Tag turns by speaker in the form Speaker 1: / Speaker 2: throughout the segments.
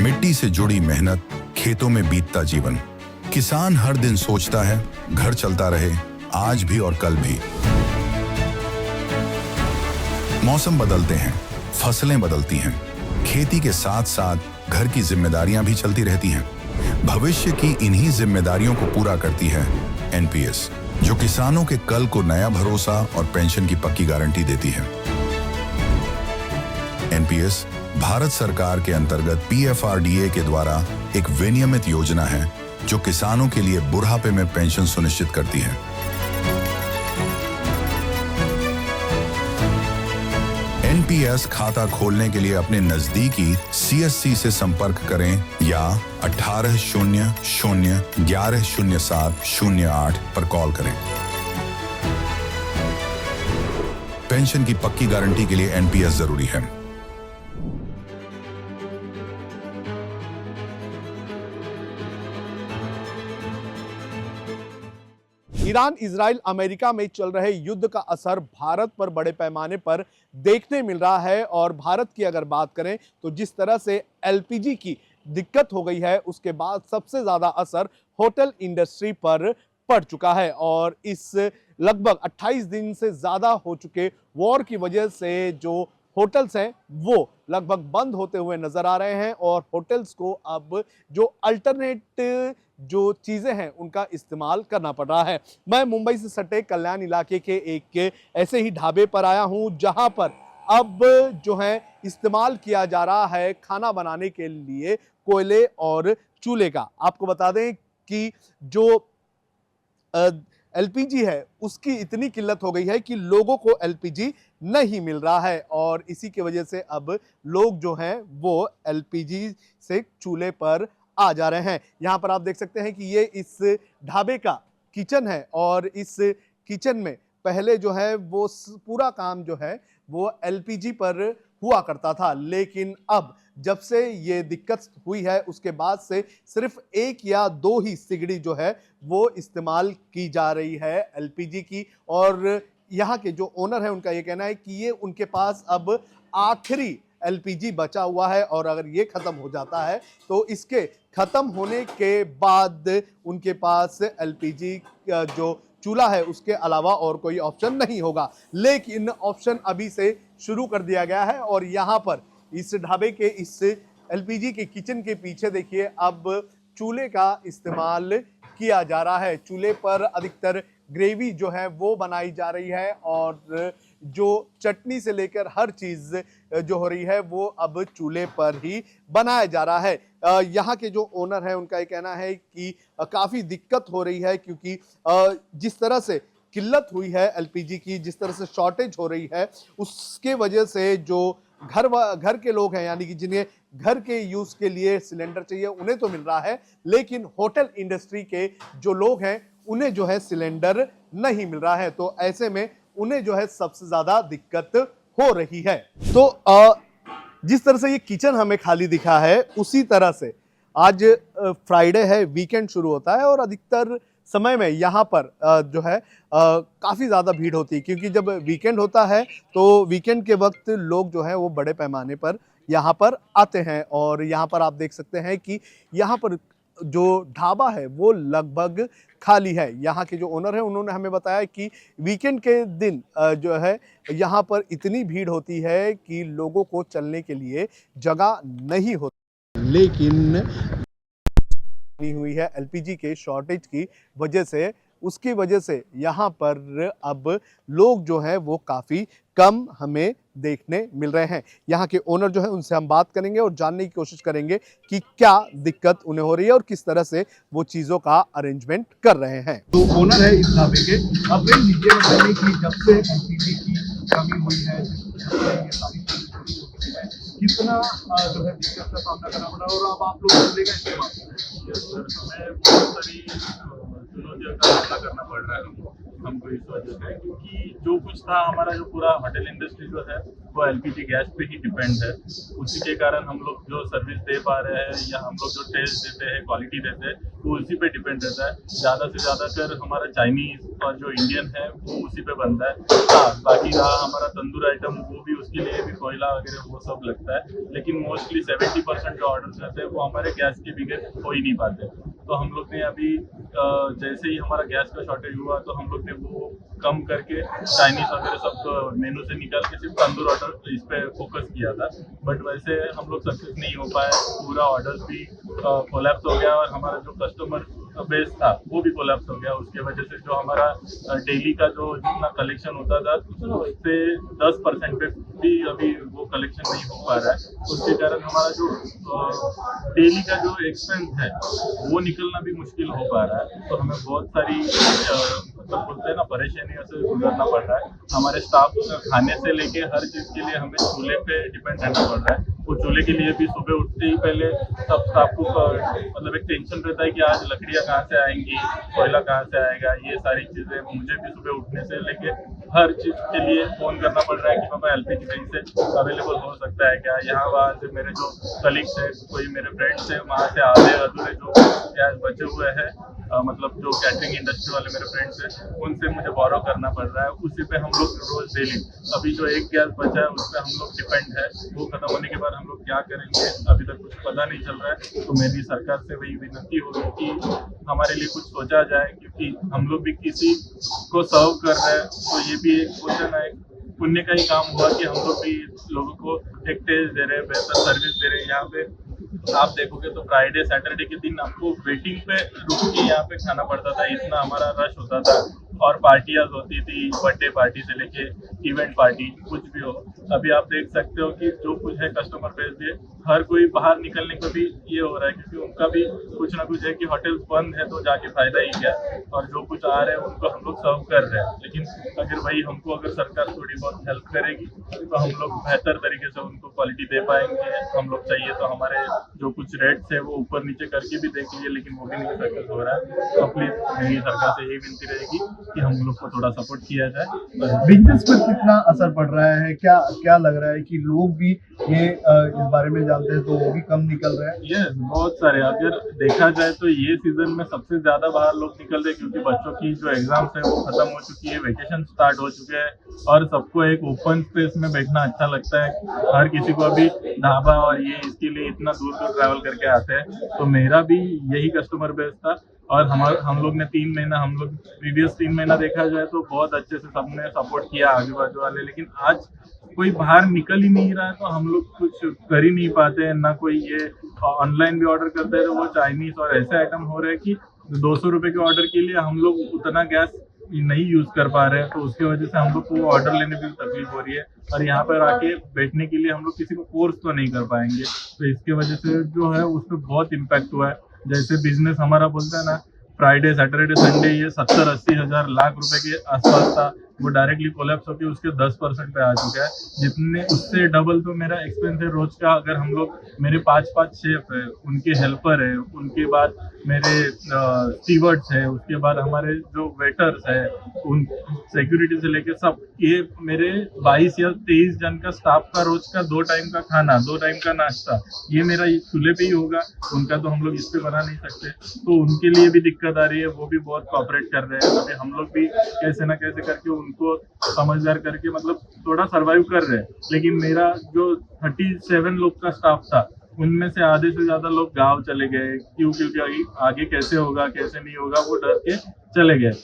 Speaker 1: मिट्टी से जुड़ी मेहनत, खेतों में बीतता जीवन। किसान हर दिन सोचता है घर चलता रहे, आज भी और कल भी। मौसम बदलते हैं, फसलें बदलती हैं, खेती के साथ साथ घर की जिम्मेदारियां भी चलती रहती हैं। भविष्य की इन्हीं जिम्मेदारियों को पूरा करती है एनपीएस, जो किसानों के कल को नया भरोसा और पेंशन की पक्की गारंटी देती है। एनपीएस भारत सरकार के अंतर्गत पीएफआरडीए के द्वारा एक विनियमित योजना है जो किसानों के लिए बुढ़ापे में पेंशन सुनिश्चित करती है। एनपीएस खाता खोलने के लिए अपने नजदीकी सीएससी से संपर्क करें या 1800-1107-08 पर कॉल करें। पेंशन की पक्की गारंटी के लिए एनपीएस जरूरी है।
Speaker 2: ईरान, इजराइल, अमेरिका में चल रहे युद्ध का असर भारत पर बड़े पैमाने पर देखने मिल रहा है। और भारत की अगर बात करें तो जिस तरह से एलपीजी की दिक्कत हो गई है, उसके बाद सबसे ज्यादा असर होटल इंडस्ट्री पर पड़ चुका है। और इस लगभग 28 दिन से ज्यादा हो चुके वॉर की वजह से जो होटल्स हैं वो लगभग बंद होते हुए नजर आ रहे हैं और होटल्स को अब जो अल्टरनेट जो चीजें हैं उनका इस्तेमाल करना पड़ रहा है। मैं मुंबई से सटे कल्याण इलाके के एक ऐसे ही ढाबे पर आया हूं जहां पर अब जो है इस्तेमाल किया जा रहा है खाना बनाने के लिए कोयले और चूल्हे का। आपको बता दें कि जो एलपीजी है उसकी इतनी किल्लत हो गई है कि लोगों को एलपीजी नहीं मिल रहा है और इसी की वजह से अब लोग जो हैं वो एलपीजी से चूल्हे पर आ जा रहे हैं। यहाँ पर आप देख सकते हैं कि ये इस ढाबे का किचन है और इस किचन में पहले जो है वो पूरा काम जो है वो एलपीजी पर हुआ करता था, लेकिन अब जब से ये दिक्कत हुई है उसके बाद से सिर्फ 1 या 2 ही सिगड़ी जो है वो इस्तेमाल की जा रही है एलपीजी की। और यहाँ के जो ओनर है उनका ये कहना है कि ये उनके पास अब आखिरी एलपीजी बचा हुआ है और अगर ये खत्म हो जाता है तो इसके खत्म होने के बाद उनके पास एलपीजी जो चूल्हा है उसके अलावा और कोई ऑप्शन नहीं होगा। लेकिन ऑप्शन अभी से शुरू कर दिया गया है और यहाँ पर इस ढाबे के इस एलपीजी के किचन के पीछे देखिए अब चूल्हे का इस्तेमाल किया जा रहा है। चूल्हे पर अधिकतर ग्रेवी जो है वो बनाई जा रही है और जो चटनी से लेकर हर चीज जो हो रही है वो अब चूल्हे पर ही बनाया जा रहा है। यहाँ के जो ओनर है उनका ये कहना है कि काफी दिक्कत हो रही है क्योंकि जिस तरह से किल्लत हुई है एलपीजी की, जिस तरह से शॉर्टेज हो रही है उसके वजह से जो घर के लोग हैं यानी कि जिन्हें घर के यूज के लिए सिलेंडर चाहिए उन्हें तो मिल रहा है, लेकिन होटल इंडस्ट्री के जो लोग हैं उन्हें जो है सिलेंडर नहीं मिल रहा है। तो ऐसे में उन्हें जो है सबसे ज्यादा दिक्कत हो रही है। तो जिस तरह से ये किचन हमें खाली दिखा है उसी तरह से आज फ्राइडे है, वीकेंड शुरू होता है और अधिकतर समय में यहाँ पर जो है काफ़ी ज़्यादा भीड़ होती है क्योंकि जब वीकेंड होता है तो वीकेंड के वक्त लोग जो है वो बड़े पैमाने पर यहाँ पर आते हैं। और यहाँ पर आप देख सकते हैं कि यहाँ पर जो ढाबा है वो लगभग खाली है। यहाँ के जो ओनर है उन्होंने हमें बताया कि वीकेंड के दिन जो है यहाँ पर इतनी भीड़ होती है कि लोगों को चलने के लिए जगह नहीं होती, लेकिन हुई है एलपीजी के शॉर्टेज की वजह से, उसकी वजह से यहाँ पर अब लोग जो है वो काफ़ी कम हमें देखने मिल रहे हैं। यहाँ के ओनर जो है उनसे हम बात करेंगे और जानने की कोशिश करेंगे कि क्या दिक्कत उन्हें हो रही है और किस तरह से वो चीज़ों का अरेंजमेंट कर रहे हैं। तो ओनर है इस ढाबे के, अब ये बताइए कि जब से एलपीजी की कमी हुई है, ये सारी कितना जो है दिक्कत का सामना करना पड़ा और अब आप लोग चूल्हे का इस्तेमाल
Speaker 3: हमें बहुत सारी चुनौतियों का सामना करना पड़ रहा है हमको इस वजह से, क्योंकि जो कुछ था हमारा जो पूरा होटल इंडस्ट्री जो है वो एलपीजी गैस पे ही डिपेंड है। उसी के कारण हम लोग जो सर्विस दे पा रहे हैं या हम लोग जो टेस्ट देते हैं, क्वालिटी देते हैं, वो उसी पे डिपेंड रहता है। ज़्यादा से ज़्यादा कर हमारा चाइनीज़ और जो इंडियन है वो उसी पे बनता है। हाँ, बाकी रहा हमारा तंदूर आइटम, वो भी उसके लिए भी कोयला वगैरह वो सब लगता है, लेकिन मोस्टली 70% जो ऑर्डर्स रहते हैं वो हमारे गैस के बगैर हो ही नहीं पाते। तो हम लोग ने अभी जैसे ही हमारा गैस का शॉर्टेज हुआ तो हम लोग ने वो कम करके चाइनीज वगैरह सब मेनू से निकाल के सिर्फ तंदूर ऑर्डर इस पे फोकस किया था। बट वैसे हम लोग सक्सेस नहीं हो पाए, पूरा ऑर्डर भी कोलैप्स हो गया और हमारा जो कस्टमर बेस था वो भी कोलैप्स हो गया। उसके वजह से जो हमारा डेली का जो जितना कलेक्शन होता था उससे 10% पे भी अभी वो कलेक्शन नहीं हो पा रहा है। उसके कारण हमारा जो डेली का जो एक्सपेंस है वो निकलना भी मुश्किल हो पा रहा है। तो हमें बहुत सारी मतलब बोलते हैं ना परेशानियों से गुजरना पड़ रहा है। हमारे स्टाफ खाने से लेके हर चीज़ के लिए हमें चूल्हे पे डिपेंड रहना पड़ रहा है। वो चूल्हे के लिए भी सुबह उठते ही पहले सब स्टाफ को मतलब एक टेंशन रहता है कि आज लकड़ियाँ कहाँ से आएंगी, कोयला कहाँ से आएगा, ये सारी चीज़ें मुझे भी सुबह उठने से लेके हर चीज़ के लिए फ़ोन करना पड़ रहा है कि पापा एलपीजी कहीं से अवेलेबल हो सकता है क्या। यहाँ वहाँ से मेरे जो कलीग्स है, कोई मेरे फ्रेंड्स है, वहाँ से आधे अधूरे जो गैस बचे हुए हैं, मतलब जो कैटरिंग इंडस्ट्री वाले मेरे फ्रेंड्स हैं, उनसे मुझे बोरो करना पड़ रहा है। उसी पे हम लोग रोज डेली अभी जो एक गैस बचा है उस पर हम लोग डिपेंड है। वो खत्म होने के बाद हम लोग क्या करेंगे अभी तक कुछ पता नहीं चल रहा है। तो मेरी सरकार से वही विनती होगी कि हमारे लिए कुछ सोचा जाए, क्योंकि हम लोग भी किसी को सर्व कर रहे हैं तो ये भी एक क्वेश्चन है, पुण्य का ही काम हुआ कि हम लोग भी लोगों को एक टेस्ट दे रहे हैं, बेहतर सर्विस दे रहे हैं। यहाँ पे आप देखोगे तो फ्राइडे सैटरडे के दिन आपको वेटिंग पे रुक के यहाँ पे खाना पड़ता था, इतना हमारा रश होता था। और पार्टियाँ होती थी, बर्थडे पार्टी से लेके इवेंट पार्टी, कुछ भी हो। अभी आप देख सकते हो कि जो कुछ है कस्टमर बेस भी हर कोई बाहर निकलने को भी ये हो रहा है, क्योंकि उनका भी कुछ ना कुछ है कि होटल बंद है तो जाके फायदा ही क्या। और जो कुछ आ रहे हैं उनको हम लोग सर्व कर रहे हैं, लेकिन अगर वही हमको अगर सरकार थोड़ी बहुत हेल्प करेगी तो हम लोग बेहतर तरीके से उनको क्वालिटी दे पाएंगे। हम लोग चाहिए तो हमारे जो कुछ रेट्स है वो ऊपर नीचे करके भी देख लिए, लेकिन वो भी नहीं सक्सेस हो रहा है। तो प्लीज मेरी सरकार से यही विनती रहेगी कि हम लोग को थोड़ा सपोर्ट किया जाए।
Speaker 2: बिजनेस पर कितना असर पड़ रहा है, क्या क्या लग रहा है कि लोग भी ये इस बारे में जानते हैं तो वो भी कम निकल रहे हैं?
Speaker 3: ये बहुत सारे, अगर देखा जाए तो ये सीजन में सबसे ज्यादा बाहर लोग निकल रहे हैं, क्योंकि बच्चों की जो एग्जाम्स है वो खत्म हो चुकी है, वेकेशन स्टार्ट हो चुके हैं और सबको एक ओपन स्पेस में बैठना अच्छा लगता है। हर किसी को अभी ढाबा और ये इसके लिए इतना दूर दूर ट्रैवल करके आते हैं। तो मेरा भी यही कस्टमर बेस था और हम लोग ने 3 महीना, हम लोग प्रीवियस 3 महीना देखा जाए तो बहुत अच्छे से सबने सपोर्ट किया आजू बाजू वाले। लेकिन आज कोई बाहर निकल ही नहीं रहा है तो हम लोग कुछ कर ही नहीं पाते हैं ना। कोई ये ऑनलाइन भी ऑर्डर करते हैं तो वो चाइनीज और ऐसे आइटम हो रहे हैं कि 200 रुपए के ऑर्डर के लिए हम लोग उतना गैस नहीं यूज कर पा रहे हैं। तो उसकी वजह से हम लोग को ऑर्डर लेने में भी तकलीफ हो रही है और यहाँ पर आके बैठने के लिए हम लोग किसी को फोर्स तो नहीं कर पाएंगे। तो इसकी वजह से जो है उस पर बहुत इम्पैक्ट हुआ है। जैसे बिजनेस हमारा बोलता है ना, फ्राइडे सैटरडे संडे ये 70-80 हज़ार लाख रुपए के आसपास था, वो डायरेक्टली कोलैप्स होकर उसके 10% पे आ चुका है। जितने उससे डबल तो मेरा एक्सपेंस है रोज का। अगर हम लोग, मेरे 5 शेफ है, उनके हेल्पर है, उनके बाद मेरे स्टीवर्ड्स है, उसके बाद हमारे जो वेटर्स है, उन सिक्योरिटी से लेके सब, ये मेरे 22 या 23 जन का स्टाफ का रोज का 2 टाइम का खाना, 2 टाइम का नाश्ता, ये मेरा चूल्हे पे ही होगा। उनका तो हम लोग इस पे बना नहीं सकते, तो उनके लिए भी दिक्कत आ रही है। वो भी बहुत कॉपरेट कर रहे हैं। अभी हम लोग भी कैसे ना कैसे करके उनको समझदार करके मतलब थोड़ा सर्वाइव कर रहे हैं। लेकिन मेरा जो 37 लोग का स्टाफ था उनमें से आधे से ज्यादा लोग गांव चले गए। क्योंकि आगे कैसे होगा कैसे नहीं होगा वो डर के चले गए।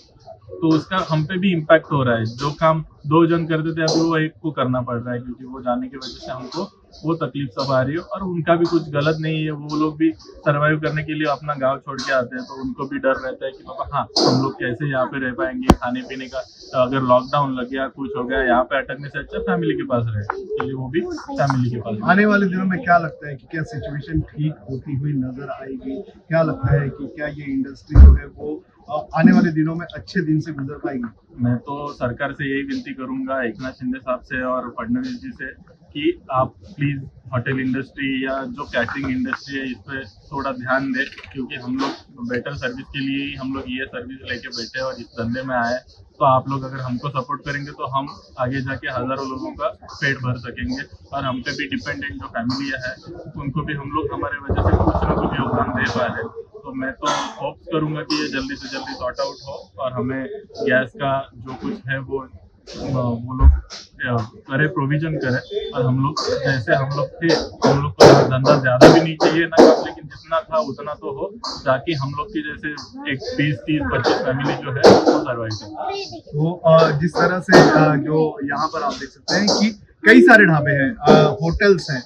Speaker 3: तो उसका हम पे भी इम्पैक्ट हो रहा है। जो काम 2 जन करते थे अभी वो एक को करना पड़ रहा है, क्योंकि वो जाने की वजह से हमको वो तकलीफ सब आ रही है। और उनका भी कुछ गलत नहीं है, वो लोग भी सरवाइव करने के लिए अपना गांव छोड़ के आते हैं। तो उनको भी डर रहता है कि पापा हाँ हम लोग कैसे यहाँ पे रह पाएंगे, खाने पीने का अगर लॉकडाउन लग गया, कुछ हो गया, यहाँ पे अटकने से अच्छा फैमिली के पास रहे। इसलिए वो भी फैमिली के पास।
Speaker 2: आने वाले दिनों में क्या लगता है कि क्या सिचुएशन ठीक होती हुई नजर आएगी? क्या लगता है कि क्या ये इंडस्ट्री जो है वो आने वाले दिनों में अच्छे दिन से गुजर पाएगी?
Speaker 3: मैं तो सरकार से यही विनती करूंगा, एकनाथ शिंदे साहब से और फडणवीस जी से, कि आप प्लीज़ होटल इंडस्ट्री या जो कैटरिंग इंडस्ट्री है इस पर थोड़ा ध्यान दें, क्योंकि हम लोग बेटर सर्विस के लिए ही हम लोग ये सर्विस लेके बैठे और इस धंधे में आए। तो आप लोग अगर हमको सपोर्ट करेंगे तो हम आगे जाके हज़ारों लोगों का पेट भर सकेंगे, और हम पे भी डिपेंडेंट जो फैमिली है उनको भी हम लोग हमारे वजह से कुछ ना कुछ योगदान दे पा रहे हैं। तो मैं तो होप करूंगा कि ये जल्दी से जल्दी सॉर्ट आउट हो और हमें गैस का जो कुछ है वो लोग करे, प्रोविजन करे। और हम लोग जैसे हम लोग थे, हम लोग को धंधा ज़्यादा भी नहीं चाहिए ना कम, लेकिन जितना था उतना तो हो, ताकि हम लोग की जैसे एक 20-30-25 फैमिली जो है वो सर्वाइव करे।
Speaker 2: तो जिस तरह से जो यहाँ पर आप देख सकते हैं कि कई सारे ढाबे हैं, होटल्स हैं।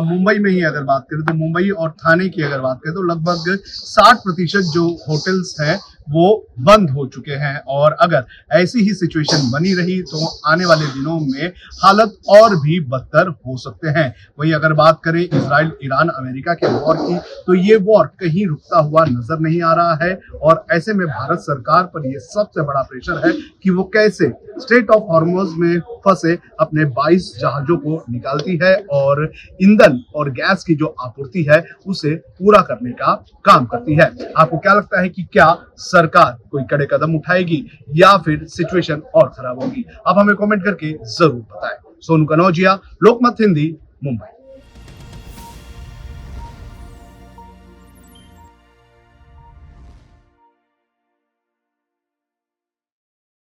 Speaker 2: मुंबई में ही अगर बात करें तो मुंबई और थाने की अगर बात करें तो लगभग 60% जो होटल्स हैं वो बंद हो चुके हैं, और अगर ऐसी ही सिचुएशन बनी रही तो आने वाले दिनों में हालत और भी बदतर हो सकते हैं। वहीं अगर बात करें इजराइल, ईरान, अमेरिका के वॉर की, तो ये वॉर कहीं रुकता हुआ नजर नहीं आ रहा है, और ऐसे में भारत सरकार पर यह सबसे बड़ा प्रेशर है कि वो कैसे स्ट्रेट ऑफ हॉर्मुज में फंसे अपने 22 जहाजों को निकालती है और ईंधन और गैस की जो आपूर्ति है उसे पूरा करने का काम करती है। आपको क्या लगता है कि क्या सरकार कोई कड़े कदम उठाएगी या फिर सिचुएशन और खराब होगी? आप हमें कमेंट करके जरूर बताएं। सोनू कनौजिया, लोकमत हिंदी, मुंबई।